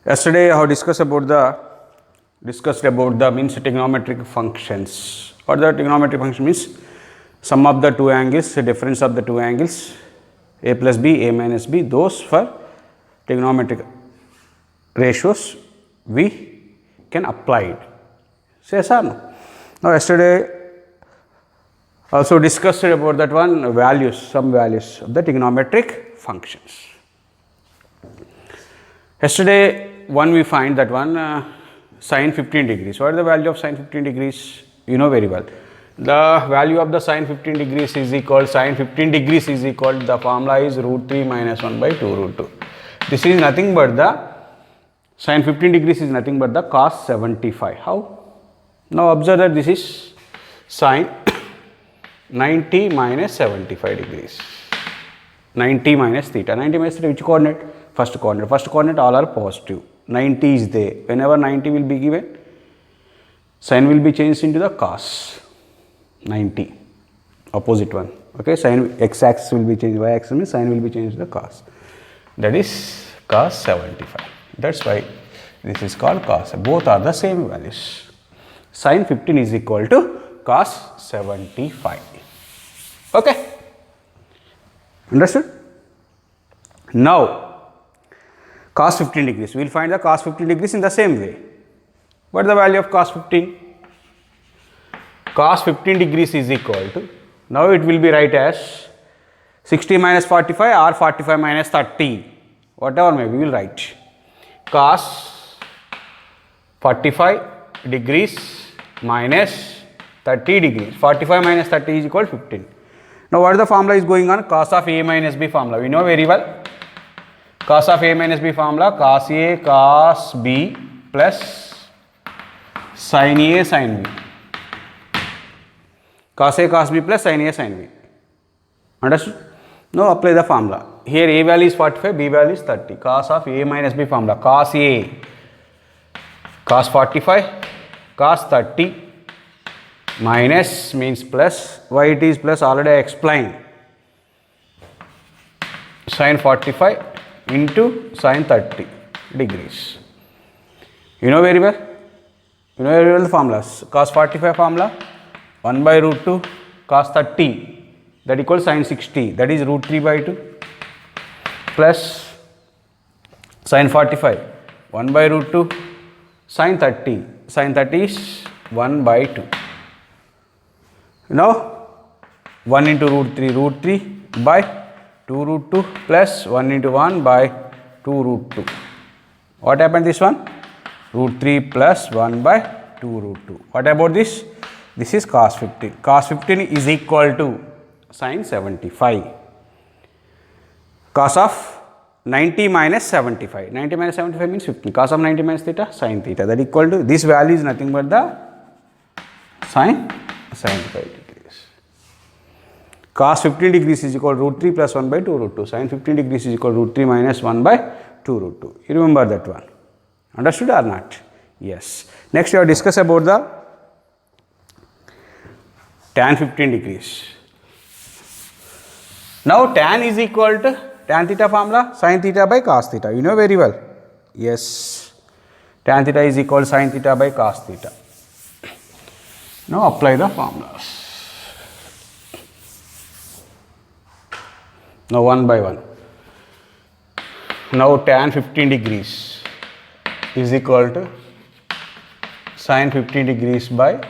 Yesterday I have discussed about the means trigonometric functions. What the trigonometric function means? Sum of the two angles, difference of the two angles, a plus b, a minus b. Those for trigonometric ratios we can apply it. Yes or no? Now yesterday also discussed about that one values, some values of the trigonometric functions. Yesterday one we find that one sine 15 degrees. What is the value of sine 15 degrees? You know very well. The value of the sine 15 degrees is equal, the formula is root 3 minus 1 by 2 root 2. This is nothing but the sine 15 degrees is nothing but the cos 75. How? Now observe that this is sine 90 minus 75 degrees. 90 minus theta. 90 minus theta, which coordinate? First coordinate. First coordinate all are positive. 90 is there. Whenever 90 will be given, sine will be changed into the cos 90. Opposite one. Okay, sine x axis will be changed, y axis means sine will be changed to the cos. That is cos 75. That's why this is called cos. Both are the same values. Sine 15 is equal to cos 75. Okay. Understood? Now, cos 15 degrees. We will find the cos 15 degrees in the same way. What is the value of cos 15? Cos 15 degrees is equal to, now it will be right as 60 minus 45 or 45 minus 30. Whatever may we will write. Cos 45 degrees minus 30 degrees. 45 minus 30 is equal to 15. Now what is the formula is going on? Cos of a minus b formula. We know very well. Cos of a minus b formula, cos a cos b plus sin a sin b. Cos a cos b plus sin a sin b. Understood? Now apply the formula. Here a value is 45, b value is 30. Cos of a minus b formula, cos a cos 45 cos 30 minus means plus, why it is plus already I explained, sin 45 into sin 30 degrees. You know very well. You know very well the formulas. Cos 45 formula 1 by root 2 cos 30 that equals sin 60, that is root 3 by 2 plus sin 45 1 by root 2 sin 30. Sin 30 is 1 by 2. Now 1 into root 3 by 2 root 2 plus 1 into 1 by 2 root 2. What happened this one? Root 3 plus 1 by 2 root 2. What about this? This is cos 15. Cos 15 is equal to sin 75. Cos of 90 minus 75. 90 minus 75 means 15. Cos of 90 minus theta, sin theta. That equal to, this value is nothing but the sin 75 degrees. Cos 15 degrees is equal to root 3 plus 1 by 2 root 2. Sin 15 degrees is equal to root 3 minus 1 by 2 root 2. You remember that one. Understood or not? Yes. Next we have discussed about the tan 15 degrees. Now tan is equal to tan theta formula, sin theta by cos theta. You know very well. Yes. Tan theta is equal to sin theta by cos theta. Now apply the formulas. Now one by one. Now tan 15 degrees is equal to sin 15 degrees by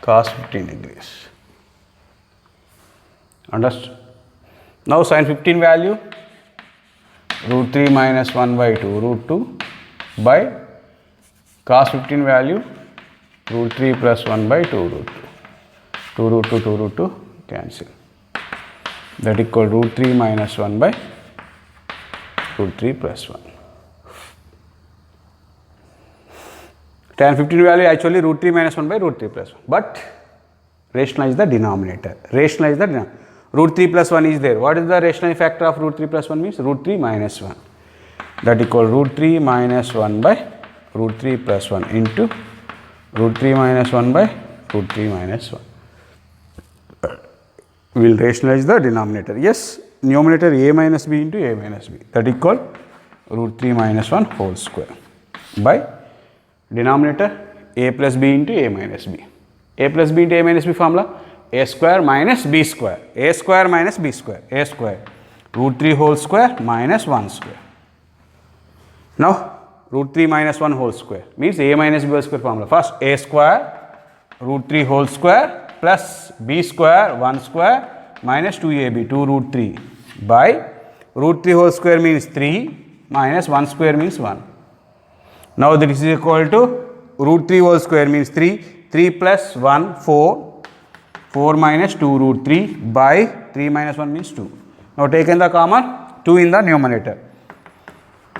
cos 15 degrees. Understood? Now sin 15 value root 3 minus 1 by 2 root 2 by cos 15 value root 3 plus 1 by 2 root 2. 2 root 2, 2 root 2 cancel. That equal root 3 minus 1 by root 3 plus 1. Tan 15 value actually root 3 minus 1 by root 3 plus 1. But rationalize the denominator. Rationalize the denominator. Root 3 plus 1 is there. What is the rational factor of root 3 plus 1 means? Root 3 minus 1. That equal root 3 minus 1 by root 3 plus 1 into root 3 minus 1 by root 3 minus 1. We will rationalize the denominator. Yes, numerator a minus b into a minus b, that equal root 3 minus 1 whole square by denominator a plus b into a minus b. A plus b into a minus b formula, a square minus b square, a square minus b square, a square, root 3 whole square minus 1 square. Now root 3 minus 1 whole square means a minus b whole square formula. First a square root 3 whole square plus b square 1 square minus 2ab 2 root 3 by root 3 whole square means 3 minus 1 square means 1. Now this is equal to root 3 whole square means 3, 3 plus 1 4, 4 minus 2 root 3 by 3 minus 1 means 2. Now taken the common 2 in the numerator,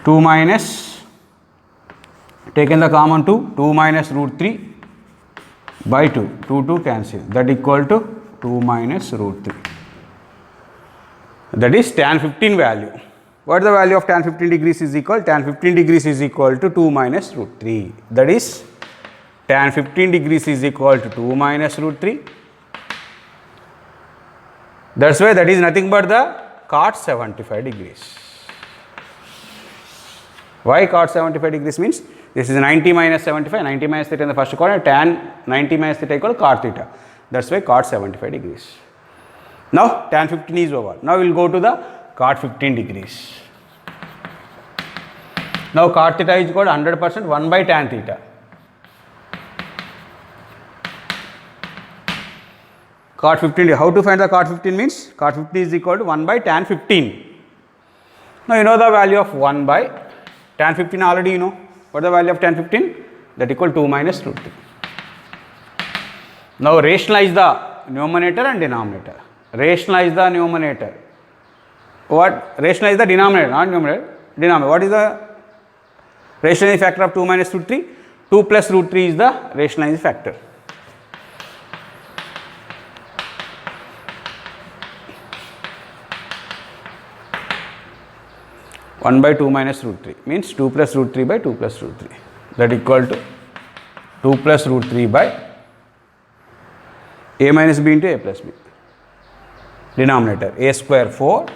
2 minus, taken the common 2, 2 minus root 3 by 2, 2 cancel, that equal to 2 minus root 3. That is tan 15 value. What is the value of tan 15 degrees is equal? Tan 15 degrees is equal to 2 minus root 3. That is tan 15 degrees is equal to 2 minus root 3. That's why that is nothing but the cot 75 degrees. Why cot 75 degrees means this is 90 minus 75, 90 minus theta in the first quadrant, tan 90 minus theta equal cot theta. That's why cot 75 degrees. Now tan 15 is over. Now we will go to the cot 15 degrees. Now cot theta is equal to 100% 1 by tan theta. Cot 15, how to find the cot 15 means cot 15 is equal to 1 by tan 15. Now you know the value of 1 by tan 15 already you know. What is the value of tan 15? That equal 2 minus root 3. Now rationalize the numerator and denominator. Rationalize the numerator. What? Rationalize the denominator, not numerator. Denominator. What is the rationalizing factor of 2 minus root 3? 2 plus root 3 is the rationalizing factor. One by 2 minus root 3 means 2 plus root 3 by 2 plus root 3. That equal to 2 plus root 3 by a minus b into a plus b. Denominator a square 4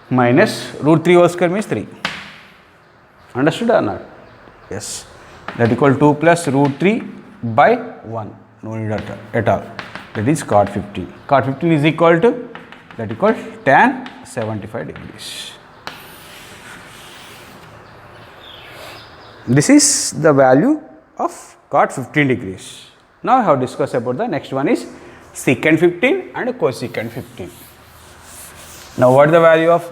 minus root 3 whole square means 3. Understood or not? Yes. That equal 2 plus root 3 by 1. No need at all. That is cot 15. Cot 15 is equal to, that equal tan 75 degrees. This is the value of cot 15 degrees. Now I have discussed about the next one is secant 15 and cosecant 15. Now what is the value of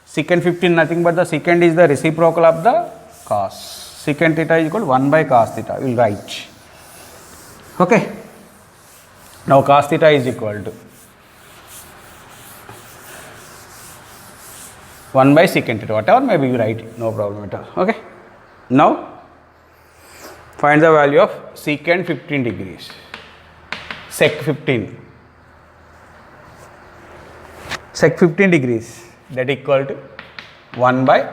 secant 15? Nothing but the secant is the reciprocal of the cos. Secant theta is equal to 1 by cos theta. We will write. Okay. Now cos theta is equal to 1 by secant theta. Whatever maybe you write, no problem at all. Okay. Now find the value of secant 15 degrees. Sec 15. Sec 15 degrees, that equal to 1 by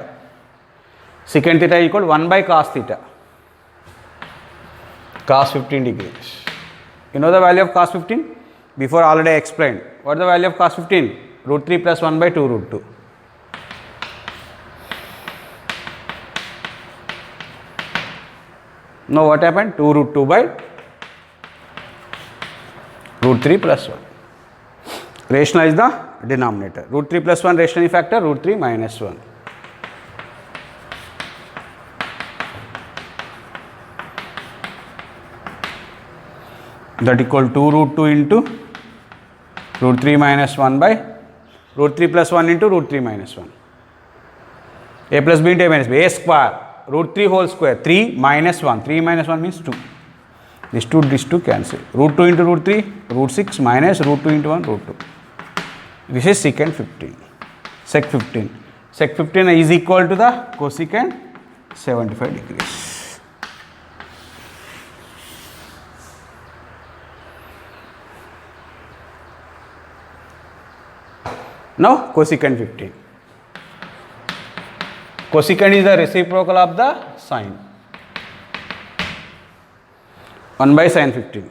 secant theta equal to 1 by cos theta. Cos 15 degrees. You know the value of cos 15? Before already I explained. What is the value of cos 15? Root 3 plus 1 by 2 root 2. Now what happened? 2 root 2 by root 3 plus 1. Rationalize the denominator. Root 3 plus 1 rationalizing factor, root 3 minus 1. That equal 2 root 2 into root 3 minus 1 by root 3 plus 1 into root 3 minus 1. A plus b into a minus b. A square. Root 3 whole square, 3 minus 1, 3 minus 1 means 2. This 2 cancel. Root 2 into root 3, root 6 minus root 2 into 1, root 2. This is secant 15, sec 15. Sec 15 is equal to the cosecant 75 degrees. Now cosecant 15. Cosecant is the reciprocal of the sine. 1 by sine 15.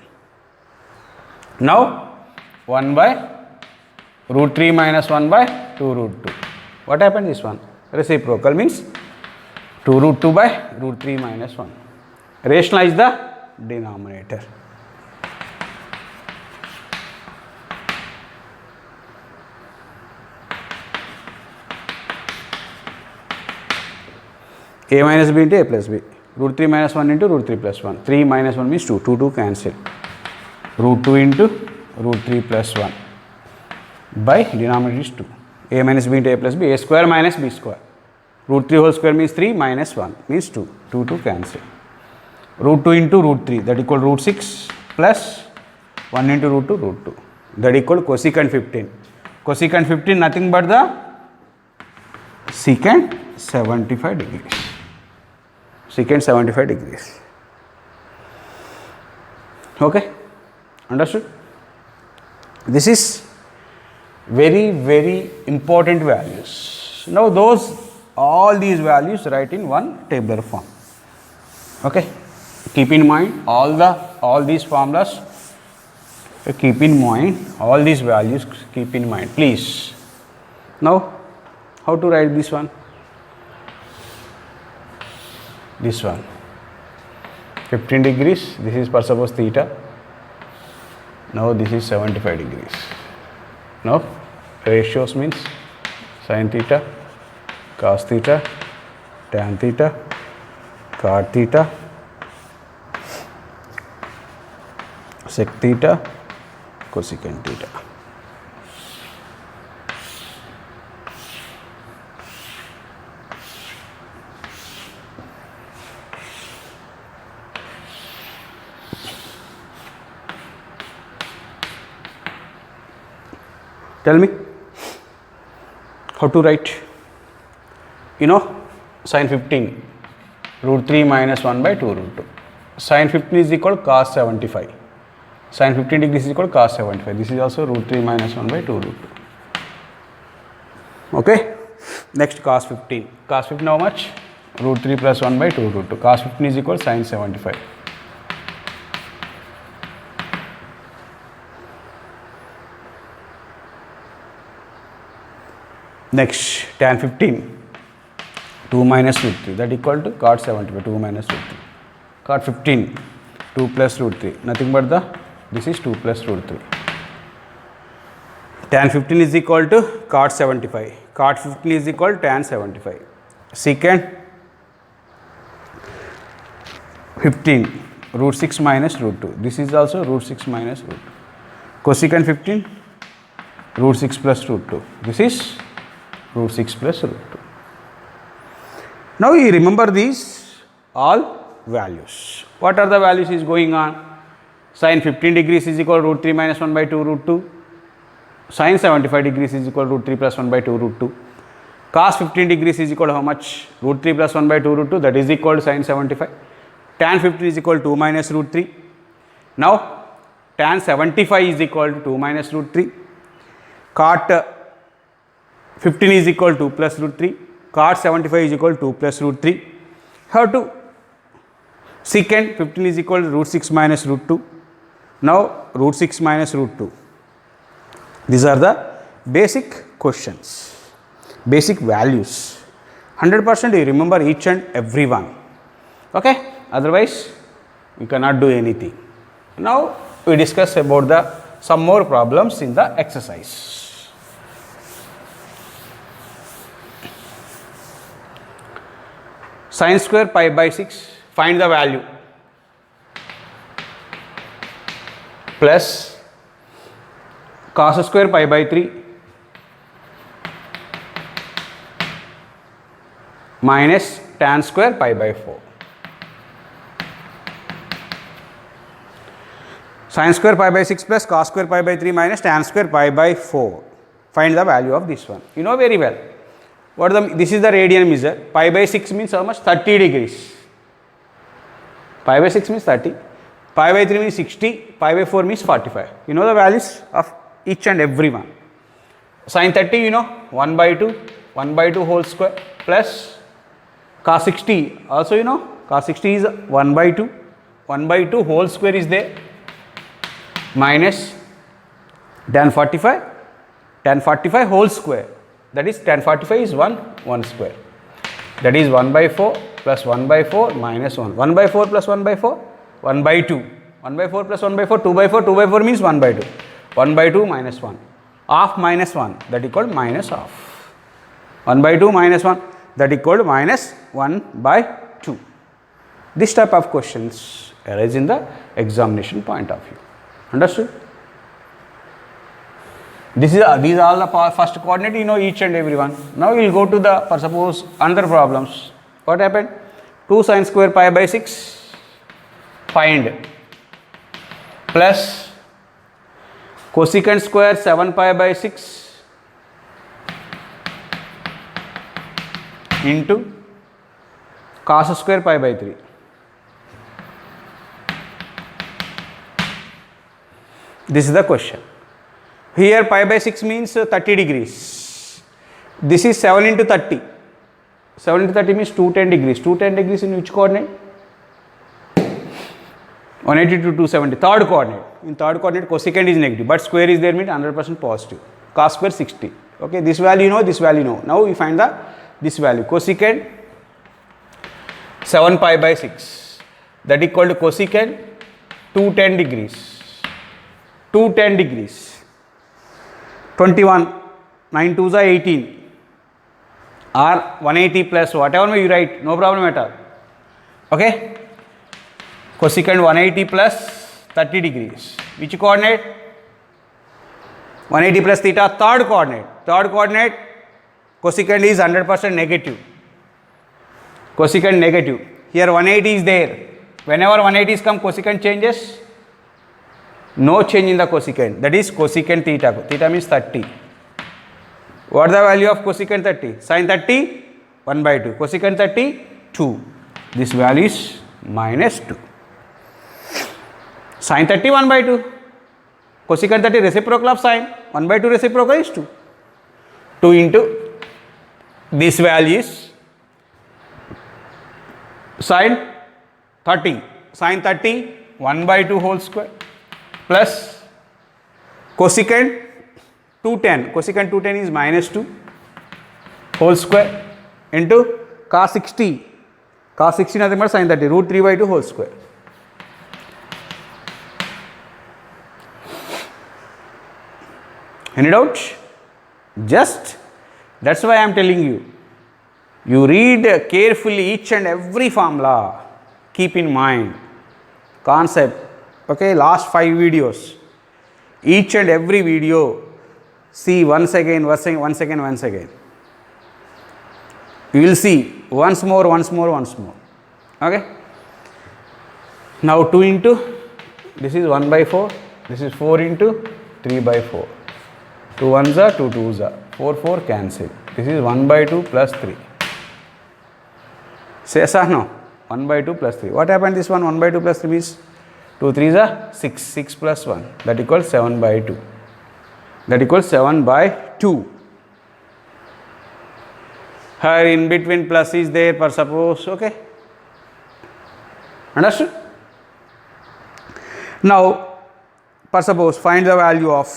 Now 1 by root 3 minus 1 by 2 root 2. What happened this one? Reciprocal means 2 root 2 by root 3 minus 1. Rationalize the denominator. A minus b into a plus b. Root 3 minus 1 into root 3 plus 1. 3 minus 1 means 2. 2 2 cancel. Root 2 into root 3 plus 1. By denominator is 2. A minus b into a plus b. A square minus b square. Root 3 whole square means 3 minus 1 means 2. 2 2 cancel. Root 2 into root 3 that equal root 6 plus 1 into root 2 root 2 that equal cosecant 15. Cosecant 15 nothing but the secant 75 degrees. Secant 75 degrees. Okay, understood? This is very important values. Now all these values write in one tabular form. Okay, keep in mind all these formulas. Keep in mind all these values. Keep in mind, please. Now, how to write this one? This one 15 degrees, this is per suppose theta. Now this is 75 degrees. Now ratios means sin theta, cos theta, tan theta, cot theta, sec theta, cosecant theta. Tell me how to write. You know, sin 15 root 3 minus 1 by 2 root 2. Sin 15 is equal to cos 75. Sin 15 degrees is equal to cos 75. This is also root 3 minus 1 by 2 root 2. Okay. Next cos 15. Cos 15 how much? Root 3 plus 1 by 2 root 2. Cos 15 is equal to sin 75. Next tan 15 2 minus root 3 that equal to cot 75 2 minus root 3. Cot 15 2 plus root 3 nothing but this is 2 plus root 3. Tan 15 is equal to cot 75. Cot 15 is equal to tan 75. Secant 15 root 6 minus root 2. This is also root 6 minus root 2. Cosecant 15 root 6 plus root 2. This is root 6 plus root 2. Now you remember these all values. What are the values is going on? Sin 15 degrees is equal to root 3 minus 1 by 2 root 2. Sin 75 degrees is equal to root 3 plus 1 by 2 root 2. Cos 15 degrees is equal to how much? Root 3 plus 1 by 2 root 2, that is equal to sin 75. Tan 15 is equal to 2 minus root 3. Now tan 75 is equal to 2 minus root 3. Cot 15 is equal to 2 plus root 3. Cot 75 is equal to 2 plus root 3. How to? Secant 15 is equal to root 6 minus root 2. Now root 6 minus root 2. These are the basic questions, basic values. 100% you remember each and every one. Okay? Otherwise, you cannot do anything. Now we discuss about some more problems in the exercise. Sin square pi by 6, find the value, plus cos square pi by 3 minus tan square pi by 4. Sin square pi by 6 plus cos square pi by 3 minus tan square pi by 4. Find the value of this one. You know very well. This is the radian measure. Pi by 6 means how much? 30 degrees. Pi by 6 means 30. Pi by 3 means 60. Pi by 4 means 45. You know the values of each and every one. Sin 30, you know, 1 by 2 whole square, plus cos 60 also, you know, cos 60 is 1 by 2 whole square is there, minus tan 45 whole square, that is tan 45 is 1 square. That is 1 by 4 plus 1 by 4 minus 1. 1 by 4 plus 1 by 4, 1 by 2. 1 by 4 plus 1 by 4, 2 by 4. 2 by 4 means 1 by 2. 1 by 2 minus 1. Half minus 1, that equal minus half. 1 by 2 minus 1, that equal to minus 1 by 2. This type of questions arise in the examination point of view. Understood? These are all the first coordinate, you know each and every one. Now we will go to the, for suppose, another problems. What happened? 2 sin square pi by 6, find, plus cosecant square 7 pi by 6 into cos square pi by 3. This is the question. Here pi by 6 means 30 degrees. This is 7 into 30. 7 into 30 means 210 degrees. 210 degrees in which coordinate? 180 to 270. Third coordinate. In third coordinate cosecant is negative, but square is there means 100% positive. Cos square 60. Okay, this value you know, this value you know. Now we find this value. Cosecant 7 pi by 6. That equal to cosecant 210 degrees. 210 degrees. 21, 9 2s are 18, or 180 plus whatever you write, no problem at all. Okay, cosecant 180 plus 30 degrees. Which coordinate? 180 plus theta, third coordinate. Third coordinate, cosecant is 100% negative. Cosecant negative. Here 180 is there. Whenever 180 is come, cosecant changes. No change in the cosecant, that is cosecant theta. Theta means 30. What is the value of cosecant 30? Sin 30, 1 by 2. Cosecant 30, 2. This value is minus 2. Sin 30, 1 by 2. Cosecant 30 reciprocal of sin. 1 by 2 reciprocal is 2. 2 into this value is sin 30. Sin 30, 1 by 2 whole square. Plus cosecant 210, cosecant 210 is minus 2 whole square into cos 60, cos 60 nothing but sin 30, root 3 by 2 whole square. Any doubt? Just, that's why I am telling you, you read carefully each and every formula, keep in mind concept. Okay, last 5 videos, each and every video, see once again. You will see once more. Okay. Now 2 into, this is 1 by 4, this is 4 into 3 by 4. 2 1s are 2 2s are, 4 4 cancel. This is 1 by 2 plus 3. Say yes or no? 1 by 2 plus 3. What happened this one? 1 by 2 plus 3 means 2 3s are 6, 6 plus 1, that equals 7 by 2. That equals 7 by 2. Here in between plus is there, for suppose, okay. Understood? Now, for suppose, find the value of,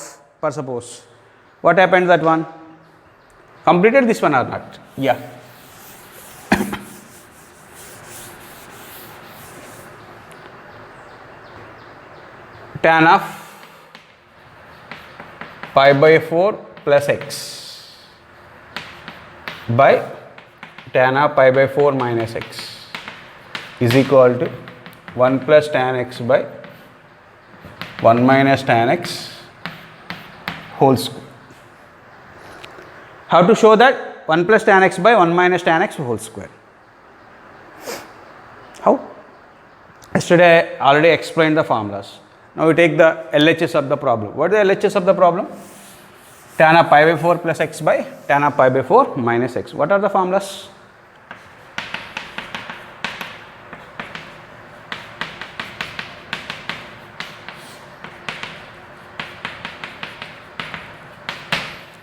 for suppose, what happened that one? Completed this one or not? Yeah. Tan of pi by 4 plus x by tan of pi by 4 minus x is equal to 1 plus tan x by 1 minus tan x whole square. How to show that? 1 plus tan x by 1 minus tan x whole square. How? Yesterday I already explained the formulas. Now we take the LHS of the problem. What is the LHS of the problem? Tan of pi by 4 plus x by tan of pi by 4 minus x. What are the formulas?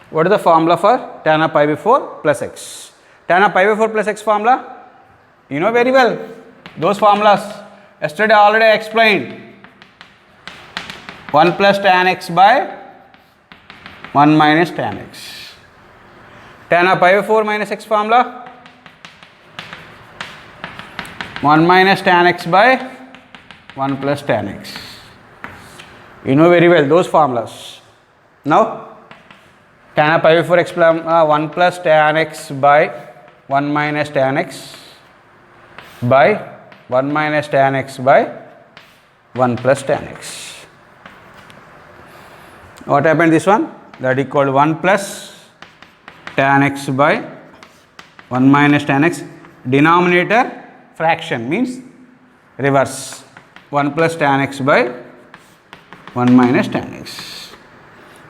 What is the formula for tan of pi by 4 plus x? Tan of pi by 4 plus x formula? You know very well. Those formulas yesterday already explained. 1 plus tan x by 1 minus tan x. Tan of pi by 4 minus x formula, 1 minus tan x by 1 plus tan x. You know very well those formulas. Now tan of pi by 4 x 1 plus tan x by 1 minus tan x by 1 minus tan x by 1 plus tan x. What happened this one? That equal 1 plus tan x by 1 minus tan x. Denominator fraction means reverse. 1 plus tan x by 1 minus tan x.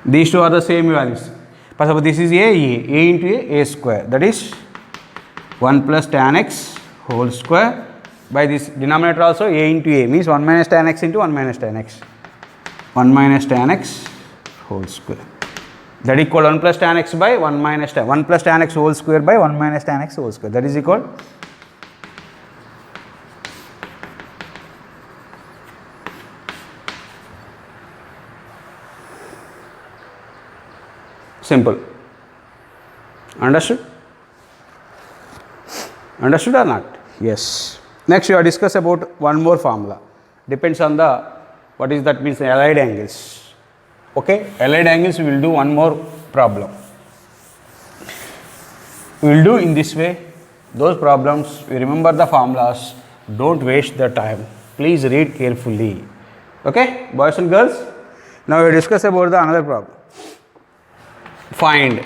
These two are the same values. Suppose this is a into a square, that is 1 plus tan x whole square by this denominator also a into a means 1 minus tan x into 1 minus tan x. 1 minus tan x whole square. That equal 1 plus tan x by 1 minus tan 1 plus tan x whole square by 1 minus tan x whole square. That is equal simple. Understood? Understood or not? Yes. Next you are discuss about one more formula. Depends on the what is that means allied angles. Okay, allied angles we will do one more problem. We will do in this way. Those problems we remember the formulas. Don't waste the time. Please read carefully. Okay, boys and girls. Now we discuss about the another problem. Find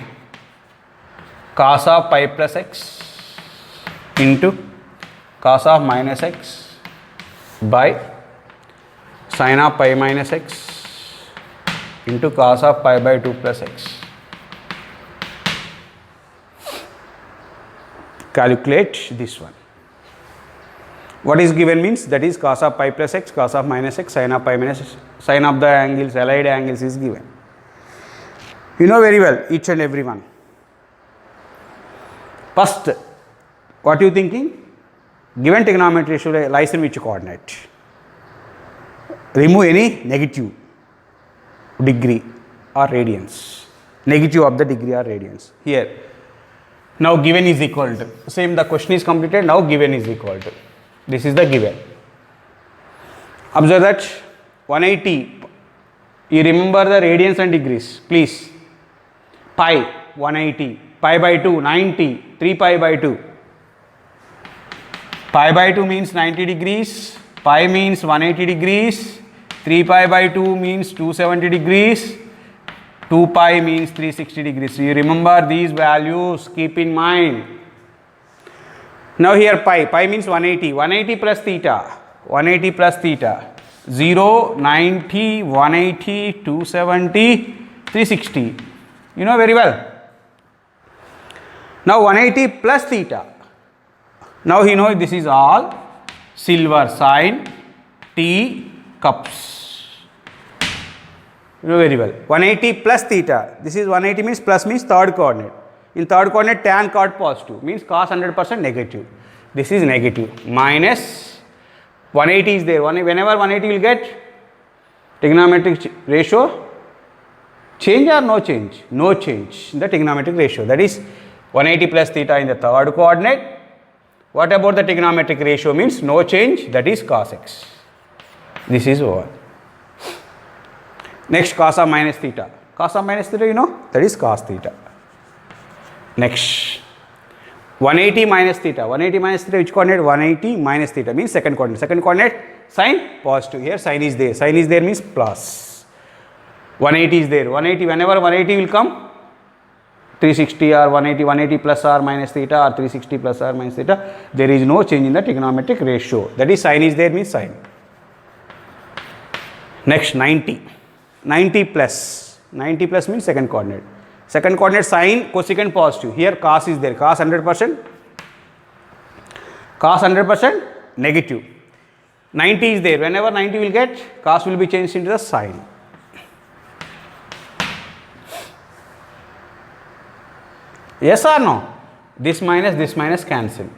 cos of pi plus x into cos of minus x by sin of pi minus x into cos of pi by 2 plus x. Calculate this one. What is given means that is cos of pi plus x, cos of minus x, sin of pi minus x, sin of the angles, allied angles is given. You know very well each and every one. First, what you thinking? Given trigonometry ratio lies in which coordinate? Remove any negative degree or radians. Negative of the degree or radians. Here. Now given is equal to. Same the question is completed. Now given is equal to. This is the given. Observe that 180. You remember the radians and degrees. Please. Pi 180. Pi by 2 90. 3 pi by 2. Pi by 2 means 90 degrees. Pi means 180 degrees. 3 pi by 2 means 270 degrees. 2 pi means 360 degrees. So you remember these values, keep in mind. Now here pi means 180. 180 plus theta. 180 plus theta. 0, 90, 180, 270, 360. You know very well. Now 180 plus theta. Now you know this is all silver sign T cups. You know very well. 180 plus theta. This is 180 means plus means third coordinate. In third coordinate tan cot positive means cos 100% negative. This is negative. Minus 180 is there. Whenever 180 will get trigonometric ratio change or no change? No change in the trigonometric ratio. That is 180 plus theta in the third coordinate. What about the trigonometric ratio means no change, that is cos x. This is over. Next cos of minus theta. Cos of minus theta you know that is cos theta. Next 180 minus theta. 180 minus theta which coordinate? 180 minus theta means second coordinate. Second coordinate sign positive. Here sign is there. Sign is there means plus. 180 is there. 180 whenever 180 will come 360 or 180, 180 plus or minus theta or 360 plus or minus theta, there is no change in the trigonometric ratio. That is sign is there means sign. Next 90. 90 plus. 90 plus means second coordinate. Second coordinate sign cosecant positive. Here cos is there. Cos 100%. Cos 100% negative. 90 is there. Whenever 90 will get, cos will be changed into the sign. Yes or no? This minus cancel.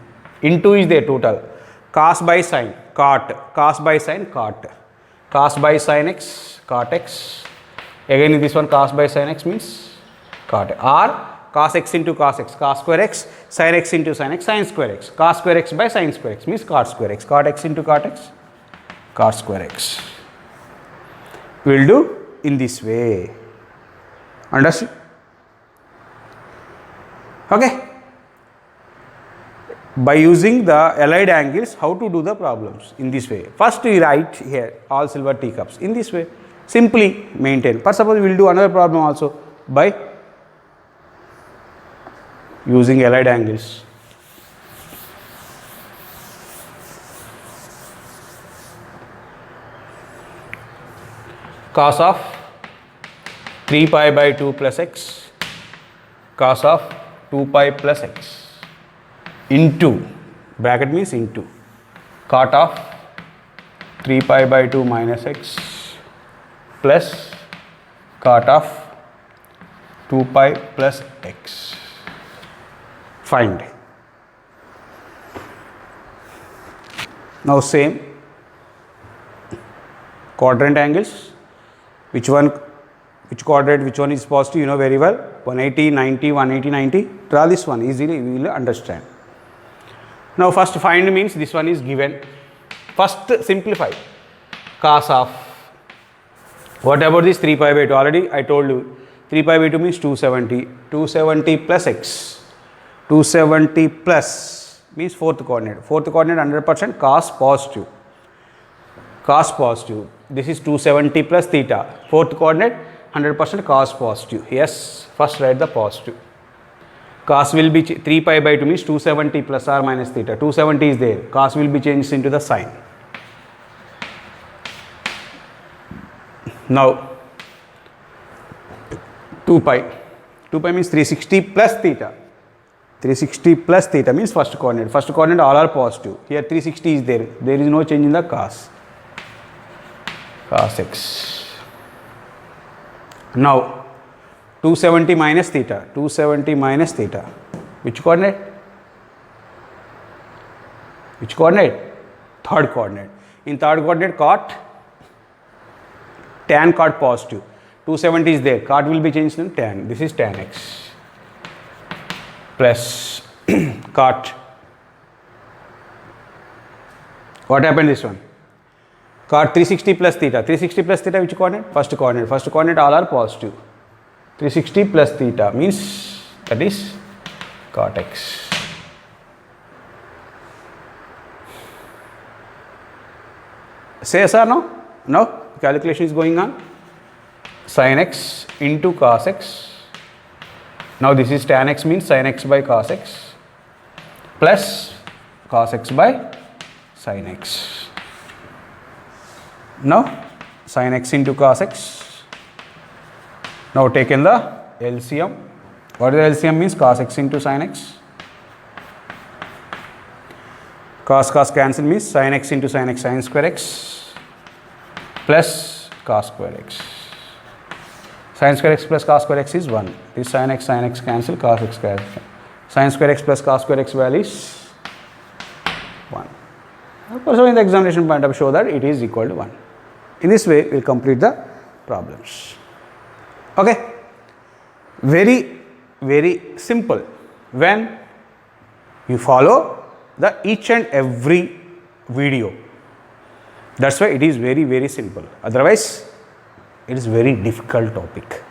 Into is there total. Cos by sin, cot. Cos by sin, cot. Cos by sin x, cot x. Again this one cos by sin x means cot. Or cos x into cos x, cos square x, sin x into sin x, sin square x, cos square x by sin square x means cot square x, cot x into cot x, cot square x. We will do in this way. Understood? Okay. By using the allied angles, how to do the problems in this way. First we write here all silver teacups in this way. Simply maintain. But suppose we will do another problem also by using allied angles. Cos of 3 pi by 2 plus x, cos of 2 pi plus x into, bracket means into, cot of 3 pi by 2 minus x plus cot of 2 pi plus x. Find. Now same quadrant angles. Which one, which quadrant, which one is positive, you know very well. 180, 90, 180, 90. Draw this one easily, we will understand. Now first find means this one is given. First simplify. Cos of, what about this 3 pi by 2? Already I told you 3 pi by 2 means 270. 270 plus x. 270 plus means fourth coordinate. Fourth coordinate 100% cos positive. Cos positive. This is 270 plus theta. Fourth coordinate 100% cos positive. Yes, first write the positive. Cos will be 3 pi by 2 means 270 plus or minus theta. 270 is there. Cos will be changed into the sine. Now 2 pi. 2 pi means 360 plus theta. 360 plus theta means first coordinate. First coordinate all are positive. Here 360 is there. There is no change in the cos. Cos x. Now 270 minus theta. 270 minus theta. Which coordinate? Which coordinate? Third coordinate. In third coordinate cot, tan cot positive. 270 is there. Cot will be changed to tan. This is tan x. Plus cot. What happened this one? Cot 360 plus theta. 360 plus theta which coordinate? First coordinate. First coordinate all are positive. 360 plus theta means that is cot x. Say yes or no? No? Calculation is going on. Sin x into cos x. Now this is tan x means sin x by cos x plus cos x by sin x. Now sin x into cos x. Now taken the LCM. What is the LCM means? Cos x into sin x. Cos cancel means sin x into sin x, sin square x plus cos square x. Sin square x plus cos square x is 1. This sin x cancel, cos x cancel. Sin square x plus cos square x value is 1. So in the examination point of show that it is equal to 1. In this way, we will complete the problems. Okay. Very, very simple. When you follow the each and every video. That's why it is very, very simple. Otherwise, it is very difficult topic.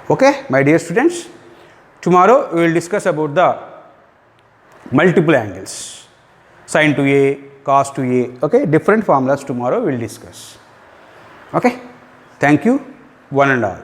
Okay, my dear students. Tomorrow we will discuss about the multiple angles. Sin 2a, cos 2a. Okay, different formulas tomorrow we will discuss. Okay, thank you, one and all.